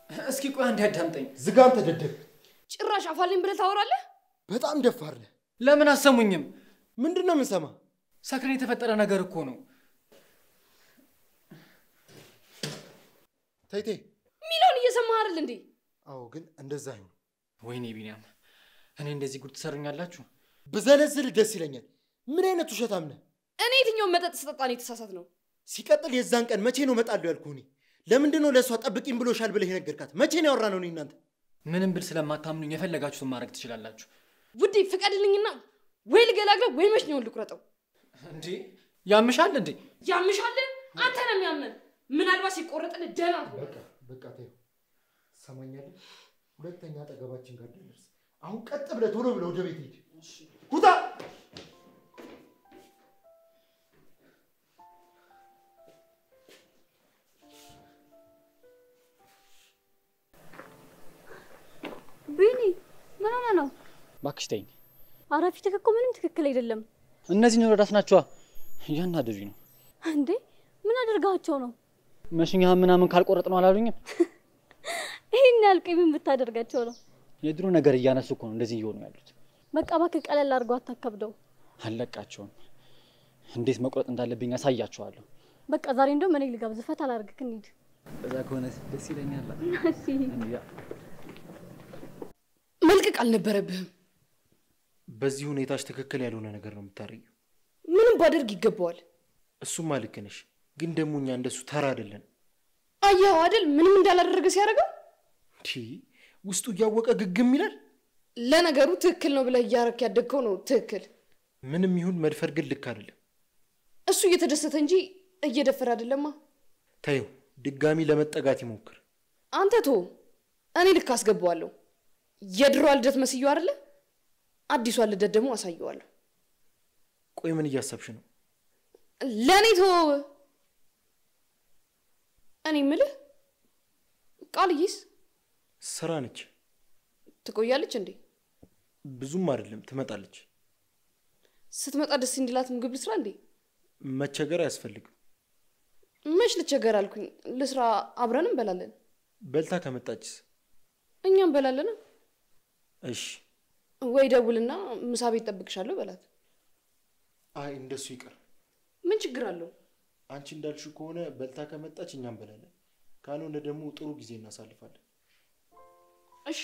እስኪ ቆይ አንዴ አዳምጠኝ ዝጋን ተደደብ ጭራሽ አፋልኝ ብለህ ታወራለህ በጣም ደፋር ነህ ለምን አሰሙኝም ምንድነው ምን ሰማ ሰክሬ የተፈጠረ ነገር እኮ ነው ታይቴ ሚሊዮን እየሰማህ አይደል እንዴ አዎ ግን እንደዛ አይሆን ወይኔ ቢኒያም እኔ እንደዚህ ጉድ ተሰሩኛላችሁ በዘለዝል ደስ ይለኛል ምን አይነት ውሸታም ነህ እኔ የትኛው መጠጥ ስጠጣን የተሳሳት ነው ሲቀጥል የዛን ቀን መቼ ነው መጣለው ያልኩኝ ለምንድነው ለሷ ጠብቂኝ ብሎሻል ብለህ የነገርካት መቼ ነው ያወራነው እናንተ ምንም ብል ስለማታምኑኝ የፈለጋችሁትን ማድረግ ትችላላችሁ ውዴ ፍቀድልኝና ወይ ልገላግለው ወይ መሽኛውን ልቁረጠው እንዴ ያምሻል እንዴ ያምሻል አንተ ነው የሚያመን ምናልባት ሲቆረጥን ደና በቃ ተይው ሰማኛለህ ሁለተኛ አጠገባችን ጋር ደርስ አሁን ቀጥ ብለህ ቶሎ ብለህ ወደ ቤት ሂድ እሺ ሁታ ቢኒ ምን ሆነ ነው ባክሽ ተይኝ አራፊትህ እኮ ምንም ትክክል አይደለም እነዚህ ነው ራስ ናቸው ያናደዱኝ ነው እንዴ ምን አደርጋቸው ነው መሽኛ ምናምን ካልቆረጥ ነው አላሉኝም ይሄን ያልቀኝ ምን ብታደርጋቸው ነው የድሮ ነገር እያነሱ እኮ ነው እንደዚህ ይሆኑ ያሉት በቃ ባክ ቀለል አድርጎ አታከብደው አለቃቸውም እንዴት መቁረጥ እንዳለብኝ አሳያቸዋለሁ በቃ ዛሬ እንደው ምን ልጋብዝ ፈታ አላርግክ እንሂድ በዛ ከሆነ ደስ ይለኛል እሺ መልቀቅ አልነበረብህም በዚህ ሁኔታሽ ትክክል ያልሆነ ነገር ነው የምታረጊው ምንም ባደርግ ይገባዋል እሱማ ልክ ነሽ ግን ደሞኛ እንደሱ ተራ አይደለም አያው አይደል ምንም እንዳላደረገ ሲያረጋው ቲ ውስጡ ያወቀ ግግም ይላል ለነገሩ ትክክል ነው ብለህ ያረክ ያደግከው ነው ትክክል ምንም ይሁን መድፈር ግን ልክ አይደለም እሱ እየተደሰተ እንጂ እየደፈረ አይደለማ ታዩ ድጋሚ ለመጠጋት ይሞክር አንተ ቶ እኔ ልክ አስገባዋለሁ የድሮ ልደት መስዩ አይደለ አዲሱ ልደት ደግሞ አሳየዋለሁ ቆይ ምን እያሰብሽ ነው ለኔ ቶ እኔ ምልህ ቃልይስ ስራ ነች ትቆያለች እንዴ ብዙም አይደለም ትመጣለች ስትመጣ ደስ እንዲላት ምግብ ልስራ እንዴ መቸገር አያስፈልግም መች ልቸገር አልኩኝ ለስራ አብረን እንበላለን በልታ ከመጣችስ እኛም እንበላለን እሺ ወይ ደውልና ምሳ ቤት ጠብቅሻለሁ በላት አይ እንደሱ ይቀር ምን ችግር አለው አንቺ እንዳልሽው ከሆነ በልታ ከመጣች እኛም እንበላለን ካልሆነ ደግሞ ጥሩ ጊዜ እናሳልፋለን እሺ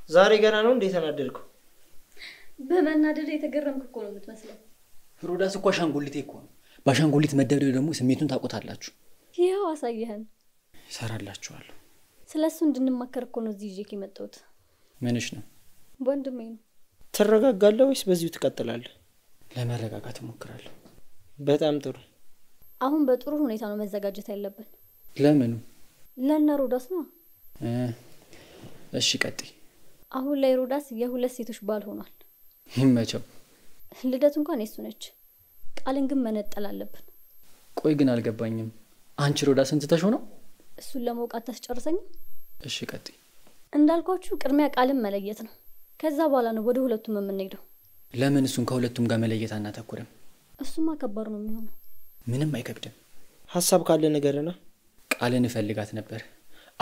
ዛሬ ገና ነው እንዴ ተናደድኩ በመናደድ የተገረምኩ እኮ ነው የምትመስለው ሮዳስ እኮ አሻንጉሊቴ እኮ ነው ባሻንጉሊት መደብደብ ደግሞ ስሜቱን ታቆታላችሁ ይሄው አሳየህን ሰራላችኋለሁ ስለሱ እንድንማከር እኮ ነው እዚህ ይዤ ከመጣሁት ምንሽ ነው ወንድሜ ነው ተረጋጋለህ ወይስ በዚሁ ትቀጥላለህ ለመረጋጋት እሞክራለሁ በጣም ጥሩ አሁን በጥሩ ሁኔታ ነው መዘጋጀት ያለብን ለምን ለነ ሮዳስ ነው እሺ ቀጥይ አሁን ላይ ሮዳስ የሁለት ሴቶች ባል ሆኗል ይመቸው ልደት እንኳን እሱ ነች ቃልን ግን መነጠል አለብን ቆይ ግን አልገባኝም አንቺ ሮዳስን ትተሽው ነው እሱን ለመውቃት ታስጨርሰኝ እሺ ቀጥይ እንዳልኳችሁ ቅድሚያ ቃልን መለየት ነው ከዛ በኋላ ነው ወደ ሁለቱም የምንሄደው ለምን እሱን ከሁለቱም ጋር መለየት አናተኩርም እሱማ ከባድ ነው የሚሆነው ምንም አይከብድም ሐሳብ ካለ ነገርና ቃልን ፈልጋት ነበር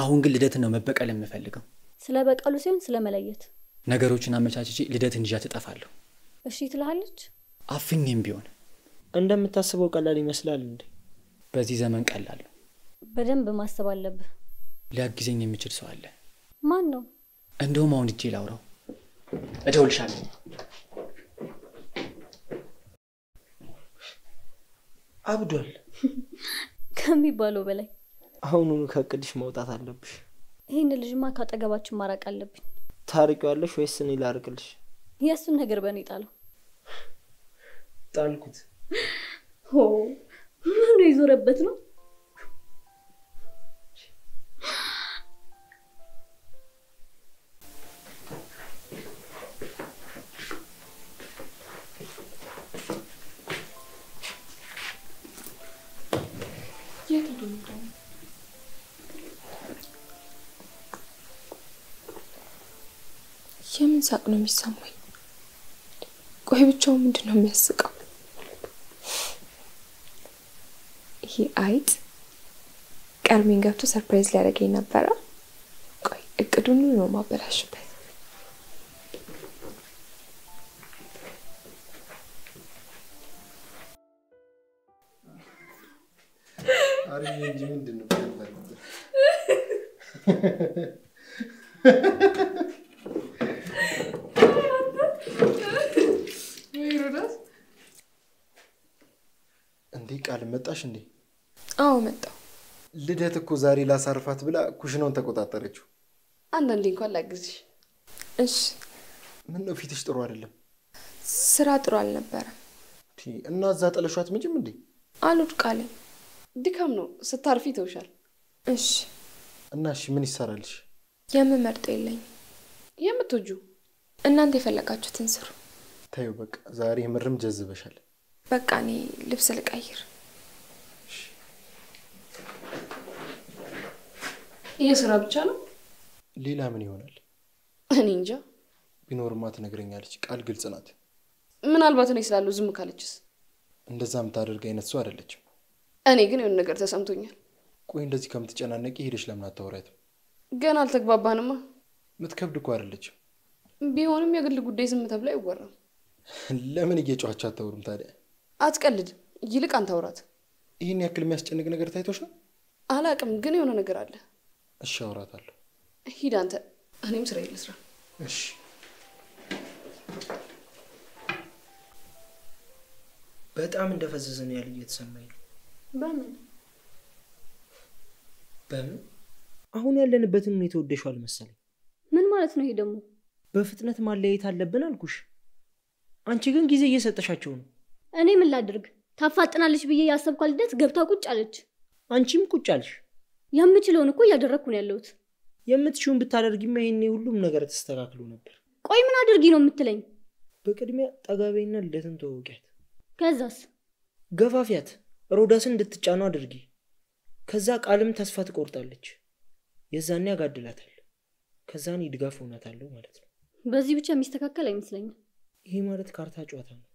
አሁን ግን ልደት ነው መበቀል የምፈልገው ስለ በቀሉ ሲሆን ስለ መለየት ነገሮችን አመቻችቼ ልደት እንጃ ተጠፋለሁ እሺ ትላለች አፍኝም ቢሆን እንደምታስበው ቀላል ይመስላል እንዴ በዚህ ዘመን ቀላል በደንብ ማሰብ አለብህ ሊያግዘኝ የሚችል ሰው አለ ማን ነው እንደውም አሁን እጄ ላውራው እደውልሻለሁ አብዷል ከሚባለው በላይ አሁኑኑ ከቅድሽ መውጣት አለብሽ ይሄን ልጅማ ካጠገባችን ማራቅ አለብኝ ታሪቂዋለሽ ወይስ እኔ ላርቅልሽ የሱን ነገር በኔ ጣለው ጣልኩት ሆ ምን ይዞረበት ነው የምን ሳቅ ነው የሚሰማኝ ቆይ ብቻው ምንድነው የሚያስቀው ይሄ አይጥ ቀርሜን ገብቶ ሰርፕራይዝ ሊያደርገኝ ነበረ። ቆይ እቅዱን ነው ማበላሽበት። አሪፍ እንጂ ምንድን ነው ሮዳስ እንዴ ቃል መጣሽ እንዴ? አዎ መጣሁ። ልደት እኮ ዛሬ ላሳርፋት ብላ ኩሽናውን ተቆጣጠረችው። አንዳንዴ እንኳን ላግዝሽ። እሺ። ምን ነው ፊትሽ ጥሩ አይደለም? ስራ ጥሩ አልነበረም። እና እዛ ጠለሿት ምንጭም እንዴ? አልወድቃለኝ። ድካም ነው፣ ስታርፊ ተውሻል። እሺ። እና እሺ ምን ይሰራልሽ? የምመርጠው የለኝም። የምትወጁ እናንተ የፈለጋችሁትን ስሩ። ታዩ በቃ ዛሬ ምርም ጀዝበሻል። በቃ እኔ ልብስ ልቀይር። ይሄ ስራ ብቻ ነው? ሌላ ምን ይሆናል? እኔ እንጃ። ቢኖርማ ትነግረኛለች። ቃል ግልጽ ናት። ምናልባት እኔ ስላለው ዝም ካለችስ? እንደዛ የምታደርግ አይነት ሰው አይደለችም። እኔ ግን የሆነ ነገር ተሰምቶኛል። ቆይ እንደዚህ ከምትጨናነቂ ሄደሽ ለምን አታወሪያትም? ገና አልተግባባንማ። ምትከብድ እኮ አይደለችም። ቢሆንም የግል ጉዳይ ዝም ተብሎ አይወራም። ለምን እየጮኻች አታወሩም ታዲያ? አትቀልድ፣ ይልቅ አንተ አውራት። ይህን ያክል የሚያስጨንቅ ነገር ታይቶሽ ነው? አላቅም፣ ግን የሆነ ነገር አለ። እሺ አውራታለሁ። ሂድ አንተ፣ እኔም ስራ ልስራ። እሺ። በጣም እንደፈዘዘ ነው ያለ እየተሰማኝ ነው። በምን አሁን ያለንበትን ሁኔታ ወደሽዋል መሰለኝ። ምን ማለት ነው ይሄ ደግሞ? በፍጥነት ማለያየት አለብን አልኩሽ። አንቺ ግን ጊዜ እየሰጠሻቸው ነው። እኔ ምን ላድርግ? ታፋጥናለች ብዬ ያሰብኳት ልደት ገብታ ቁጭ አለች። አንቺም ቁጭ አልሽ። የምችለውን እኮ እያደረግኩ ነው ያለሁት። የምትችውን ብታደርጊማ ይሄኔ ሁሉም ነገር ተስተካክሎ ነበር። ቆይ ምን አድርጊ ነው የምትለኝ? በቅድሚያ ጠጋቤና ልደትን ተወቂያት። ከዛስ? ገፋፊያት፣ ሮዳስን እንድትጫኑ አድርጊ። ከዛ ቃልም ተስፋ ትቆርጣለች። የዛኔ ያጋድላታል። ከዛኔ ድጋፍ ሆናታለሁ ማለት ነው። በዚህ ብቻ የሚስተካከል አይመስለኝም። ይሄ ማለት ካርታ ጨዋታ ነው።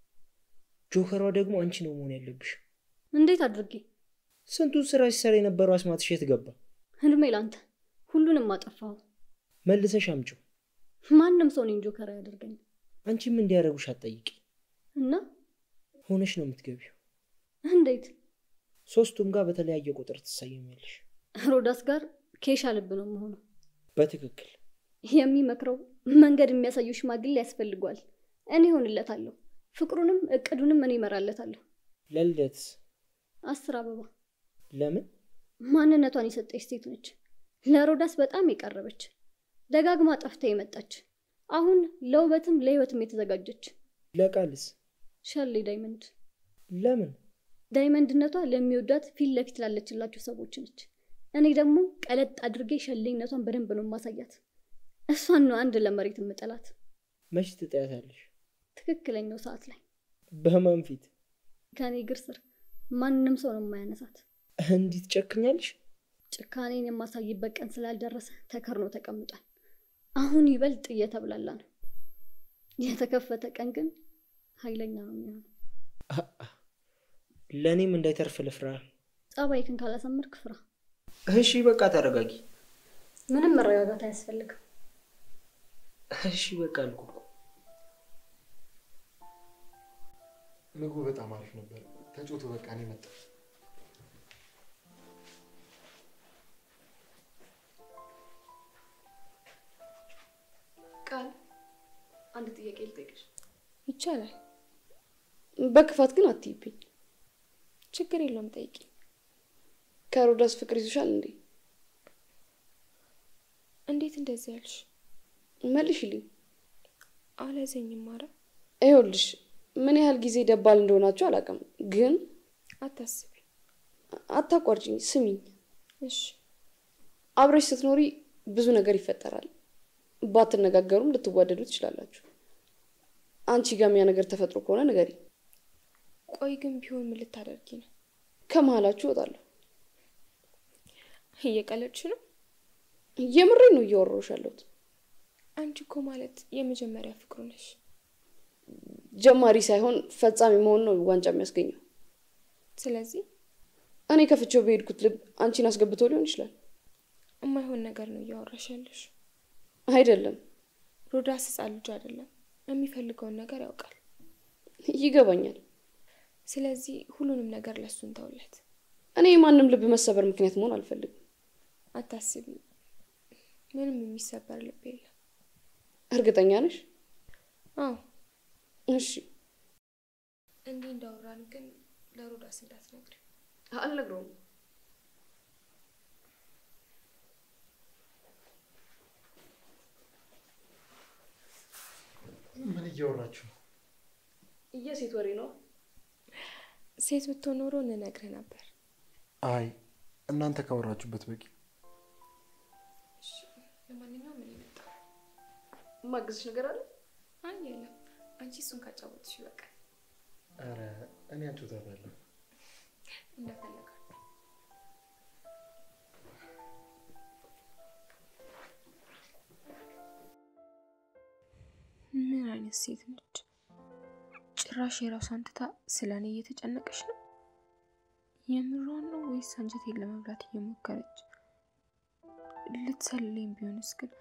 ጆከሯ ደግሞ አንቺ ነው መሆን ያለብሽ። እንዴት አድርጊ? ስንቱን ስራ ሲሰራ የነበረው አስማትሽ የት ገባ? ህልሜ ላንተ ሁሉንም አጠፋው። መልሰሽ አምጪው። ማንም ሰው እኔን ጆከር ያደርገኝ። አንቺም እንዲያረጉሽ አትጠይቂ። እና ሆነሽ ነው የምትገቢው። እንዴት? ሶስቱም ጋር በተለያየ ቁጥር ትሰየሚያለሽ። ሮዳስ ጋር ኬሻ ልብ ነው የምሆነው። በትክክል። የሚመክረው መንገድ የሚያሳየው ሽማግሌ ያስፈልጓል። እኔ ሆንለታለሁ። ፍቅሩንም እቅዱንም እኔ እመራለታለሁ። ለልደትስ? 10 አበባ። ለምን? ማንነቷን የሰጠች ሴት ነች። ለሮዳስ በጣም የቀረበች፣ ደጋግማ ጠፍታ የመጣች፣ አሁን ለውበትም ለህይወትም የተዘጋጀች። ለቃልስ? ሸሌ ዳይመንድ። ለምን? ዳይመንድነቷ ለሚወዳት ፊት ለፊት ላለችላቸው ሰዎች ነች። እኔ ደግሞ ቀለጥ አድርጌ ሸሌነቷን በደንብ ነው ማሳያት። እሷን ነው አንድ ለመሬት የምጠላት። መች ትጠያታለሽ? ትክክለኛው ሰዓት ላይ። በማን ፊት? ከኔ እግር ስር ማንንም ሰው ነው የማያነሳት። እንዴት ጨክኛለሽ? ጭካኔን የማሳይበት ቀን ስላልደረሰ ተከርኖ ተቀምጧል። አሁን ይበልጥ እየተብላላ ነው። የተከፈተ ቀን ግን ኃይለኛ ነው የሚሆነው። ለኔም እንዳይተርፍ ልፍራ። ጸባይክን ካላሰመርክ ፍራ። እሺ በቃ ተረጋጊ። ምንም መረጋጋት አያስፈልግም። እሺ በቃ አልኩ። ምግቡ በጣም አሪፍ ነበር። ተጮቱ በቃ እኔ መጣሁ። ቃል አንድ ጥያቄ ልጠይቅሽ። ይቻላል። በክፋት ግን አትይብኝ። ችግር የለውም ጠይቂ። ከሮዳስ ፍቅር ይዞሻል እንዴ? እንዴት እንደዚህ ያልሽ? መልሽልኝ። አላዘኝም ማራ። ይኸውልሽ ምን ያህል ጊዜ ደባል እንደሆናችሁ አላውቅም፣ ግን አታስቢ። አታቋርጪኝ፣ ስሚኝ። እሺ። አብረሽ ስትኖሪ ብዙ ነገር ይፈጠራል። ባትነጋገሩም ልትዋደዱ ትችላላችሁ። አንቺ ጋር ያ ነገር ተፈጥሮ ከሆነ ንገሪ። ቆይ ግን ቢሆን ምን ልታደርጊ ነው? ከመሃላችሁ እወጣለሁ። እየቀለድሽ ነው? የምሬን ነው እያወራሁሽ ያለሁት። አንቺ እኮ ማለት የመጀመሪያ ፍቅሩ ነሽ። ጀማሪ ሳይሆን ፈጻሚ መሆን ነው ዋንጫ የሚያስገኘው። ስለዚህ እኔ ከፍቼው በሄድኩት ልብ አንቺን አስገብቶ ሊሆን ይችላል። የማይሆን ነገር ነው እያወራሽ ያለሽ። አይደለም ሮዳስ ሕፃን ልጅ አይደለም። የሚፈልገውን ነገር ያውቃል። ይገባኛል። ስለዚህ ሁሉንም ነገር ለሱ እንተውለት። እኔ ማንም ልብ መሰበር ምክንያት መሆን አልፈልግም። አታስቢ፣ ምንም የሚሰበር ልብ የለም። እርግጠኛ ነሽ? አዎ። እሺ። እንዲህ እንዳወራን ግን ለሮዳስ እንዳትነግሪው። አልነግረውም። ምን እያወራችሁ ነው? የሴት ወሬ ነው። ሴት ብትሆን ኖሮ እንነግርህ ነበር። አይ እናንተ ካወራችሁበት በቂ። ለማንኛውም ምን ይመጣ? ማግዝሽ ነገር አለ? አይ የለም፣ አንቺ እሱን ካጫወትሽ ይበቃል። ኧረ እኔ አጫውታለሁ። እንደፈለጋችሁ። ምን አይነት ሴት ነች? ጭራሽ የራሷን ትታ ስለኔ እየተጨነቀች ነው። የምሯን ነው ወይስ አንጀቴን ለመብላት እየሞከረች? ልትሰልለኝ ቢሆንስ ግን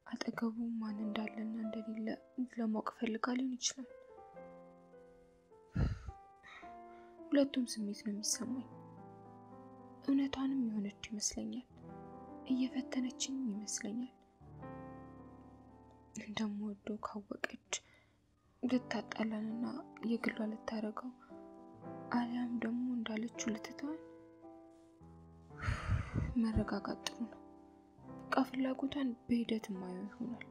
አጠገቡ ማን እንዳለና እንደሌለ ለማወቅ ፈልጋ ሊሆን ይችላል። ሁለቱም ስሜት ነው የሚሰማኝ። እውነቷንም የሆነች ይመስለኛል፣ እየፈተነችኝ ይመስለኛል። እንደምወደው ካወቀች ልታጣላንና የግሏ ልታረገው አሊያም ደግሞ እንዳለችው ልትተወን። መረጋጋት ጥሩ ነው። በቃ ፍላጎቷን በሂደት ማየው ይሆናል።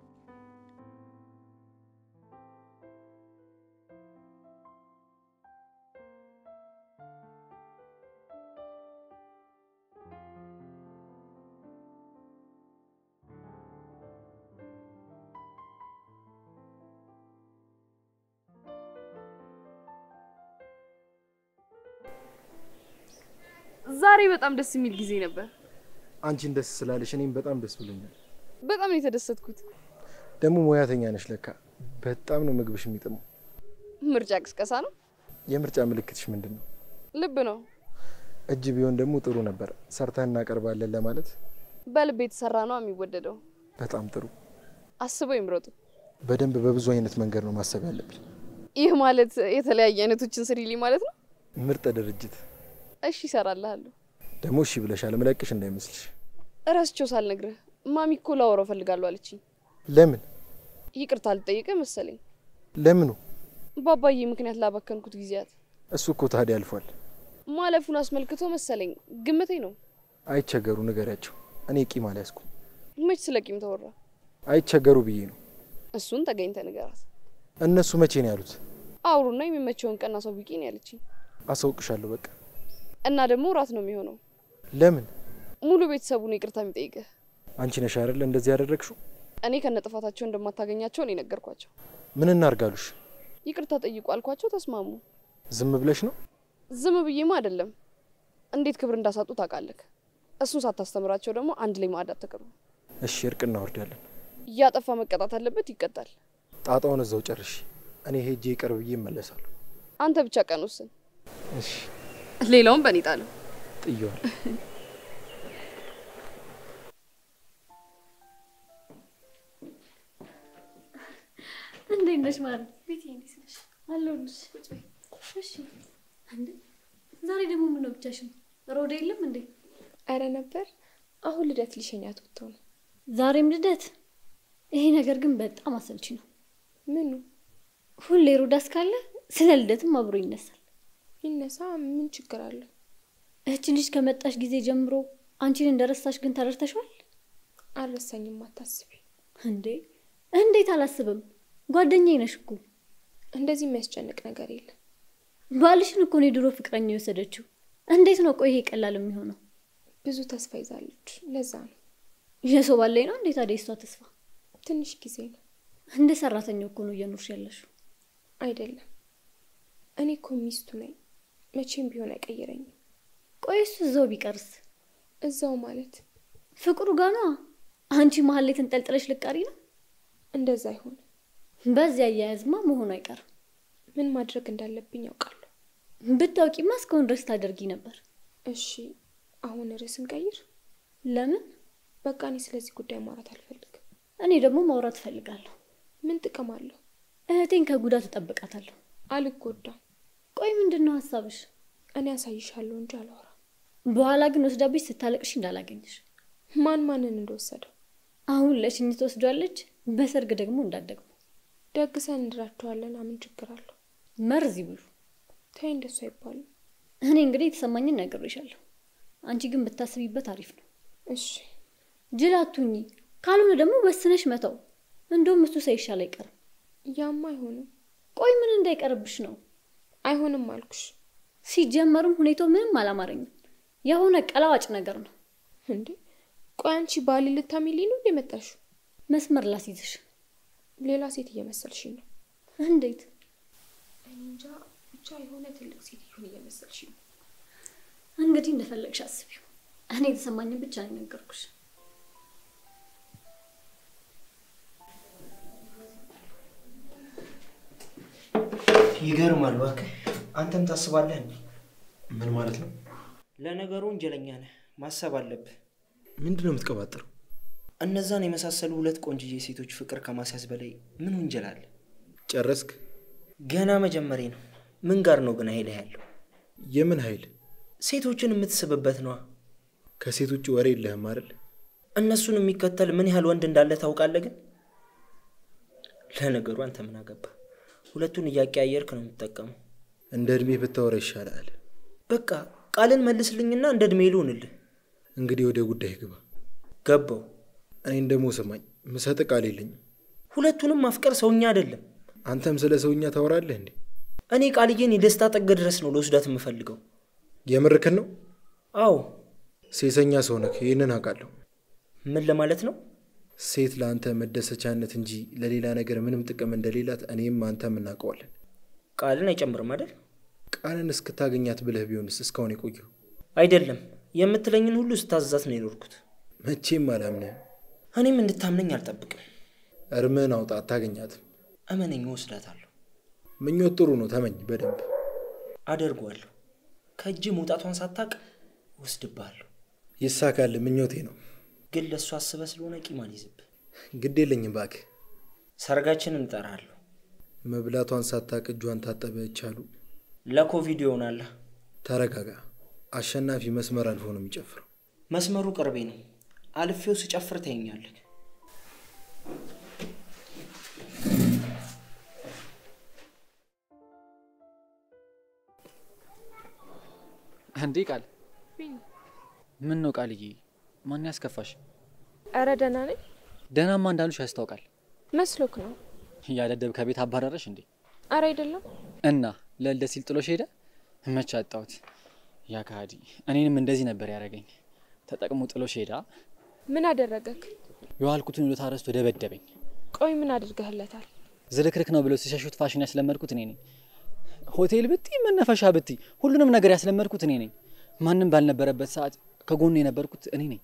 ዛሬ በጣም ደስ የሚል ጊዜ ነበር። አንቺን ደስ ስላለሽ እኔም በጣም ደስ ብሎኛል። በጣም ነው የተደሰትኩት። ደግሞ ሙያተኛ ነሽ ለካ። በጣም ነው ምግብሽ የሚጥመው። ምርጫ ቅስቀሳ ነው። የምርጫ ምልክትሽ ምንድነው? ልብ ነው። እጅ ቢሆን ደግሞ ጥሩ ነበር። ሰርተን እናቀርባለን ለማለት። በልብ የተሰራ ነው የሚወደደው። በጣም ጥሩ። አስበው ይምረጡ። በደንብ በብዙ አይነት መንገድ ነው ማሰብ ያለብን። ይህ ማለት የተለያየ አይነቶችን ስሪልኝ ማለት ነው። ምርጥ ድርጅት። እሺ እሰራልሃለሁ። ደግሞ እሺ ብለሻል። መለቅሽ እንዳይመስልሽ። እረስቸው ሳልነግርህ ማሚ እኮ ላወራው ፈልጋለሁ አለችኝ። ለምን? ይቅርታ ልጠይቅህ መሰለኝ። ለምኑ? ባባዬ ምክንያት ላባከንኩት ጊዜያት። እሱ እኮ ታዲያ አልፏል። ማለፉን አስመልክቶ መሰለኝ ግምቴ ነው። አይቸገሩ ንገሪያቸው። እኔ ቂም አልያዝኩም። መች ስለ ቂም ተወራ? አይቸገሩ ብዬ ነው። እሱን ተገኝተህ ንገራት። እነሱ መቼ ነው ያሉት? አውሩና የሚመቸውን ቀን አሳውቂ ነው ያለችኝ። አሳውቅሻለሁ በቃ። እና ደግሞ ራት ነው የሚሆነው። ለምን? ሙሉ ቤተሰቡን ይቅርታ የሚጠይቅህ አንቺ ነሽ አይደል እንደዚህ ያደረግሽው? እኔ ከነጥፋታቸው እንደማታገኛቸው ነው የነገርኳቸው። ምን እናርጋሉሽ? ይቅርታ ጠይቁ አልኳቸው፣ ተስማሙ። ዝም ብለሽ ነው? ዝም ብዬማ አይደለም። እንዴት ክብር እንዳሳጡ ታውቃለህ። እሱን ሳታስተምራቸው ደግሞ አንድ ላይ ማዕድ አትቀርቡ። እሺ እርቅ እናወርዳለን። እያጠፋ መቀጣት አለበት፣ ይቀጣል። ጣጣውን እዛው ጨርሺ። እኔ ሄጄ ይቅር ብዬ እመለሳለሁ። አንተ ብቻ ቀን ወስን። እሺ። ሌላውን በእኔ ጣለው። ጥየዋል። እንዴት ነሽ ማለት? ቤቴ እንዴት ነሽ? አለሁልሽ። ቁጭ በይ። እሺ። አንዴ ዛሬ ደግሞ ምን ነው ብቻሽን? ሮዳ የለም እንዴ? አረ ነበር። አሁን ልደት ሊሸኛት ወጥተው ነው። ዛሬም ልደት? ይሄ ነገር ግን በጣም አሰልቺ ነው። ምኑ? ሁሌ ሮዳስ ካለ ስለ ልደትም አብሮ ይነሳል። ይነሳ፣ ምን ችግር አለው? እቺ ልጅ ከመጣሽ ጊዜ ጀምሮ አንቺን እንደረሳሽ ግን ተረድተሽዋል? አልረሳኝም፣ አታስቢ። እንዴ እንዴት አላስብም? ጓደኛዬ ነሽ እኮ። እንደዚህ የሚያስጨንቅ ነገር የለም። ባልሽን እኮ ነው ድሮ ፍቅረኛ የወሰደችው። እንዴት ነው ቆይ ይሄ ቀላል የሚሆነው? ብዙ ተስፋ ይዛለች፣ ለዛ ነው። የሰው ባለኝ ነው እንዴት አደ እሷ ተስፋ? ትንሽ ጊዜ ነው። እንደ ሰራተኛው እኮ ነው እየኖርሽ ያለሽው። አይደለም፣ እኔ እኮ ሚስቱ ነኝ። መቼም ቢሆን አይቀይረኝም። ቆይ እሱ እዛው ቢቀርስ? እዛው ማለት ፍቅሩ ጋር ነው። አንቺ መሀል ላይ ተንጠልጥለሽ ልቀሪ ነው? እንደዛ አይሆን። በዚያ አያያዝማ መሆኑ አይቀርም። ምን ማድረግ እንዳለብኝ ያውቃለሁ። ብታውቂማ እስካሁን ድረስ ታደርጊ ነበር። እሺ አሁን ርዕስን ቀይር። ለምን? በቃ እኔ ስለዚህ ጉዳይ ማውራት አልፈልግም። እኔ ደግሞ ማውራት እፈልጋለሁ። ምን ጥቅም አለው? እህቴን ከጉዳት እጠብቃታለሁ። አልጎዳም። ቆይ ምንድነው ሐሳብሽ? እኔ አሳይሻለሁ እንጂ አላወራም። በኋላ ግን ወስዳብሽ ስታለቅሽ እንዳላገኝሽ። ማን ማንን እንደወሰደው? አሁን ለሽኝት ወስዷለች። በሰርግ ደግሞ እንዳደግሞ ደግሰን እንድራቸዋለን። ምን ችግር አለው? መርዝ ይብሉ። ተይ እንደሱ አይባልም። እኔ እንግዲህ የተሰማኝን ነግሬሻለሁ። አንቺ ግን ብታስቢበት አሪፍ ነው። እሺ ጅል አትሁኚ። ካልሆነ ደግሞ ወስነሽ መተው። እንደውም እሱ ሳይሻል አይቀርም። ያማ አይሆንም። ቆይ ምን እንዳይቀርብሽ ነው? አይሆንም አልኩሽ። ሲጀመርም ሁኔታው ምንም አላማረኝም። የሆነ ቀላዋጭ ነገር ነው እንዴ። ቆይ አንቺ ባሊ ልታሚልኝ ነው የመጣሽው? መስመር ላስይዝሽ። ሌላ ሴት እየመሰልሽኝ ነው። እንዴት? እንጃ ብቻ የሆነ ትልቅ ሴት እየመሰልሽኝ ነው። እንግዲህ እንደፈለግሽ አስቢው። እኔ የተሰማኝን ብቻ ነው ነገርኩሽ። ይገርማል እባክህ። አንተም ታስባለህ እንዴ? ምን ማለት ነው? ለነገሩ ወንጀለኛ ነህ፣ ማሰብ አለብህ። ምንድነው የምትቀባጥረው? እነዛን የመሳሰሉ ሁለት ቆንጅዬ ሴቶች ፍቅር ከማስያዝ በላይ ምን ወንጀል አለ? ጨረስክ? ገና መጀመሬ ነው። ምን ጋር ነው ግን ኃይል ያለው? የምን ኃይል? ሴቶችን የምትስብበት ነዋ። ከሴት ውጭ ወሬ የለህም አይደል? እነሱን የሚከተል ምን ያህል ወንድ እንዳለ ታውቃለህ? ግን ለነገሩ አንተ ምን አገባ? ሁለቱን እያቀያየርክ ነው የምትጠቀመው። እንደ እድሜ ብታወራ ይሻላል። በቃ ቃልን መልስልኝና እንደ እድሜ ልሁንልህ። እንግዲህ ወደ ጉዳይ ግባ። ገባው። እኔን ደግሞ ስማኝ፣ ምሰጥ ቃል የለኝም። ሁለቱንም ማፍቀር ሰውኛ አይደለም። አንተም ስለ ሰውኛ ታወራለህ እንዴ? እኔ ቃልዬን የደስታ ጥግ ድረስ ነው ለወስዳት የምፈልገው። የምርክን ነው? አዎ። ሴሰኛ ሰው ነህ፣ ይህንን አውቃለሁ። ምን ለማለት ነው? ሴት ለአንተ መደሰቻነት እንጂ ለሌላ ነገር ምንም ጥቅም እንደሌላት እኔም አንተም እናውቀዋለን። ቃልን አይጨምርም አይደል? ቃልን እስክታገኛት ብለህ ቢሆንስ እስካሁን የቆየው? አይደለም፣ የምትለኝን ሁሉ ስታዘዛት ነው የኖርኩት። መቼም አላምንህም። እኔም እንድታምነኝ አልጠብቅም። እርምህን አውጣ፣ አታገኛትም። እመነኝ፣ ወስዳታለሁ። ምኞት ጥሩ ነው፣ ተመኝ በደንብ። አደርገዋለሁ። ከእጅ መውጣቷን ሳታቅ ወስድብሃለሁ። ይሳካል፣ ምኞቴ ነው። ግን ለእሱ አስበህ ስለሆነ ቂም አልይዝብህ። ግድ የለኝም እባክህ። ሰርጋችንን እጠራለሁ። መብላቷን ሳታቅ እጇን ታጠበች አሉ። ለኮቪድ ይሆናል። ተረጋጋ። አሸናፊ መስመር አልፎ ነው የሚጨፍረው። መስመሩ ቅርቤ ነው። አልፌው ስጨፍር ታየኛለህ። እንዴ ቃል፣ ምን ነው ቃልዬ? ማን ያስከፋሽ? አረ ደህና ነኝ። ደህናማ እንዳሉሽ ያስታውቃል። መስሎክ ነው? ያለደብ ከቤት አባረረሽ እንዴ? አረ አይደለም። እና ለልደ ሲል ጥሎሽ ሄደ? መች አጣሁት። ያ ከሃዲ እኔንም እንደዚህ ነበር ያደረገኝ። ተጠቅሞ ጥሎሽ ሄዳ። ምን አደረገክ? የዋልኩትን ሁሉ ታረስቶ ደበደበኝ። ቆይ ምን አድርገህለታል? ዝርክርክ ነው ብለው ሲሸሹት ፋሽን ያስለመድኩት እኔ ነኝ። ሆቴል ብቲ መነፈሻ ብቲ ሁሉንም ነገር ያስለመድኩት እኔ ነኝ። ማንም ባልነበረበት ሰዓት ከጎኑ የነበርኩት እኔ ነኝ።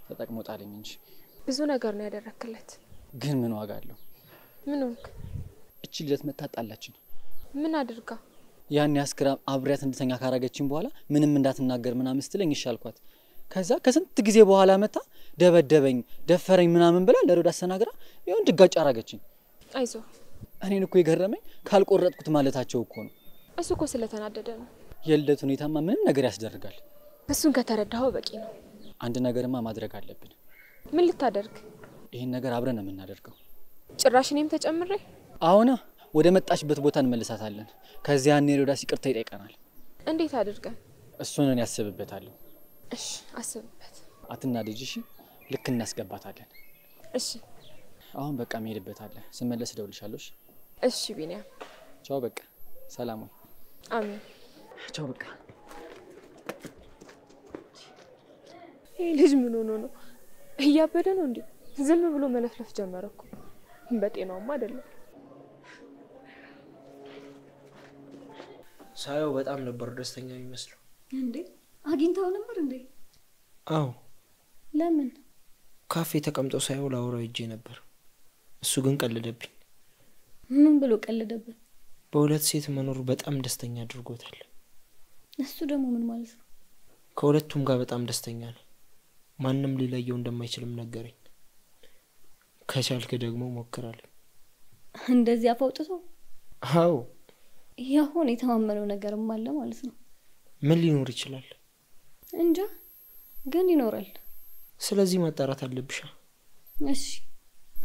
ተጠቅሞ ጣለኝ እንጂ ብዙ ነገር ነው ያደረክለት። ግን ምን ዋጋ አለው? ምን ሆንክ? እቺ ልደት መታጣላችን። ምን አድርጋ? ያን ያስክራም አብሪያት እንድተኛ ካረገችኝ በኋላ ምንም እንዳትናገር ምናምን ስትለኝ ይሻልኳት። ከዛ ከስንት ጊዜ በኋላ መታ ደበደበኝ፣ ደፈረኝ ምናምን ብላ ለሮዳ አሰናግራ ይሁን ድጋጭ አረገችኝ። አይዞ። እኔን እኮ የገረመኝ ካልቆረጥኩት ማለታቸው እኮ ነው። እሱ እኮ ስለተናደደ ነው። የልደት ሁኔታማ ምንም ነገር ያስደርጋል። እሱን ከተረዳኸው በቂ ነው። አንድ ነገርማ ማድረግ አለብን። ምን ልታደርግ? ይሄን ነገር አብረን ነው የምናደርገው። ጭራሽ እኔም ተጨምሬ? አሁን ወደ መጣችበት ቦታ እንመልሳታለን። ከዚያ እኔ ሮዳ ይቅርታ ይጠይቀናል። እንዴት አድርገን? እሱን እኔ ያስብበታለሁ። እሺ አስብበት። አትናደጂ እሺ? ልክ እናስገባታለን። እሺ አሁን በቃ መሄድበታለን። ስመለስ እደውልልሻለሁ። እሺ ቢኒያም። ቻው። በቃ ሰላም ወይ። አሜን። ቻው። በቃ ይሄ ልጅ ምን ሆኖ ነው? እያበደ ነው እንዴ? ዝም ብሎ መለፍለፍ ጀመረ እኮ። በጤናውማ አይደለም። ሳየው በጣም ነበር ደስተኛ የሚመስለው። እንዴ አግኝተው ነበር እንዴ? አዎ። ለምን? ካፌ ተቀምጦ ሳየው ላወራው ሄጄ ነበር። እሱ ግን ቀለደብኝ። ምን ብሎ ቀለደብህ? በሁለት ሴት መኖር በጣም ደስተኛ አድርጎታል። እሱ ደግሞ ምን ማለት ነው? ከሁለቱም ጋር በጣም ደስተኛ ነኝ። ማንም ሊለየው እንደማይችልም ነገረኝ። ከቻልክ ደግሞ ሞክራለሁ። እንደዚህ አፈውጥቶ? አዎ። ያሁን የተማመነው ነገርም አለ ማለት ነው። ምን ሊኖር ይችላል? እንጃ፣ ግን ይኖራል። ስለዚህ ማጣራት አለብሻ። እሺ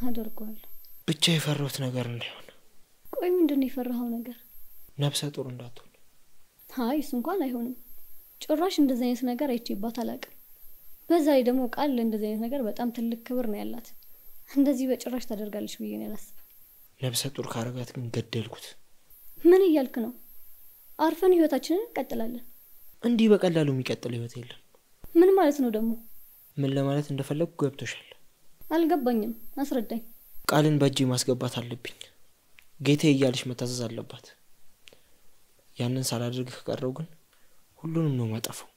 አደርገዋለሁ። ብቻ የፈራሁት ነገር እንዳይሆን። ቆይ ምንድን ነው የፈራኸው ነገር? ነፍሰ ጡር እንዳትሆን። አይ እሱ እንኳን አይሆንም። ጭራሽ እንደዚህ አይነት ነገር አይቼባት አላውቅም። በዛ ላይ ደግሞ ቃል እንደዚህ አይነት ነገር በጣም ትልቅ ክብር ነው ያላት። እንደዚህ በጭራሽ ታደርጋለች ብዬ ነው ያላሰብኩት። ነፍሰ ጡር ካረጋት ግን ገደልኩት። ምን እያልክ ነው? አርፈን ህይወታችንን እንቀጥላለን። እንዲህ በቀላሉ የሚቀጥል ህይወት የለም። ምን ማለት ነው ደግሞ? ምን ለማለት እንደፈለኩ ገብቶሻል? አልገባኝም፣ አስረዳኝ። ቃልን በእጄ ማስገባት አለብኝ። ጌታዬ እያልሽ መታዘዝ አለባት። ያንን ሳላደርግ ከቀረው ግን ሁሉንም ነው ማጠፋው።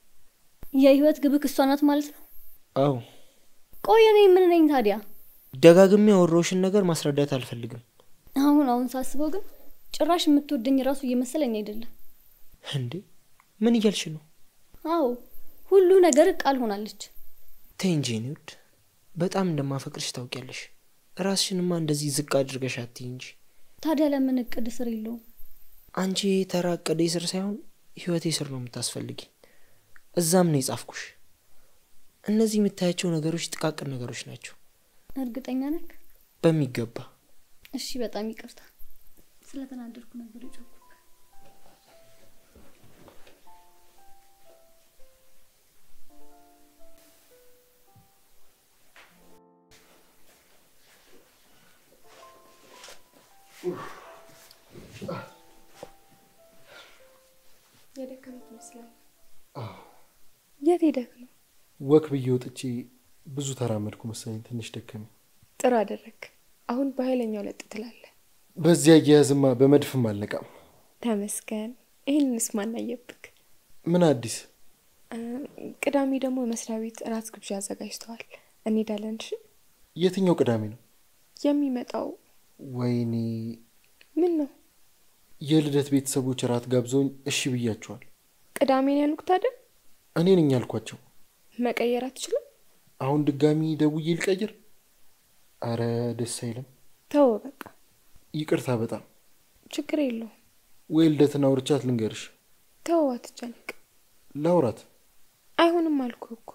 የህይወት ግብክ እሷ ናት ማለት ነው? አዎ። ቆይ እኔ ምን ነኝ ታዲያ? ደጋግሜ ያወራሁሽን ነገር ማስረዳት አልፈልግም። አሁን ሳስበው ግን ጭራሽ የምትወደኝ ራሱ እየመሰለኝ አይደለም። እንዴ ምን እያልሽ ነው? አዎ ሁሉ ነገር ቃል ሆናለች። ተይ እንጂ የኔ ውድ፣ በጣም እንደማፈቅርሽ ታውቂያለሽ። ራስሽንማ እንደዚህ ዝቅ አድርገሽ አትይ እንጂ። ታዲያ ለምን እቅድ ስር የለውም? አንቺ ተራ እቅዴ ስር ሳይሆን ህይወቴ ስር ነው የምታስፈልጊኝ። እዛም ነው የጻፍኩሽ። እነዚህ የምታያቸው ነገሮች ጥቃቅን ነገሮች ናቸው። እርግጠኛ ነህ? በሚገባ። እሺ በጣም ይቅርታ ስለተናደርኩ ነበር የጮኩት። የደከመት ይመስላል። የት ሄደህ ነው? ወክ ብዬ ወጥቼ ብዙ ተራመድኩ መሰለኝ፣ ትንሽ ደከመኝ። ጥሩ አደረክ። አሁን በኃይለኛው ለጥ ትላለህ። በዚያ አያያዝማ በመድፍም አልነቃም። ተመስገን። ይህንንስ ማን አየብክ? ምን አዲስ? ቅዳሜ ደግሞ መስሪያ ቤት እራት ግብዣ አዘጋጅተዋል። እንሄዳለን። እሺ። የትኛው ቅዳሜ ነው የሚመጣው? ወይኔ ምን ነው? የልደት ቤተሰቦች እራት ጋብዘውኝ እሺ ብያቸዋል። ቅዳሜ ነው ያልኩት አይደል? እኔ ነኝ ያልኳቸው። መቀየር አትችልም? አሁን ድጋሚ ደውዬ ልቀይር? አረ ደስ አይልም። ተው በቃ። ይቅርታ በጣም። ችግር የለውም። ወይ ልደትን አውርቻት ልንገርሽ? ተው አትጨነቅ። ላውራት? አይሆንም አልኩህ እኮ።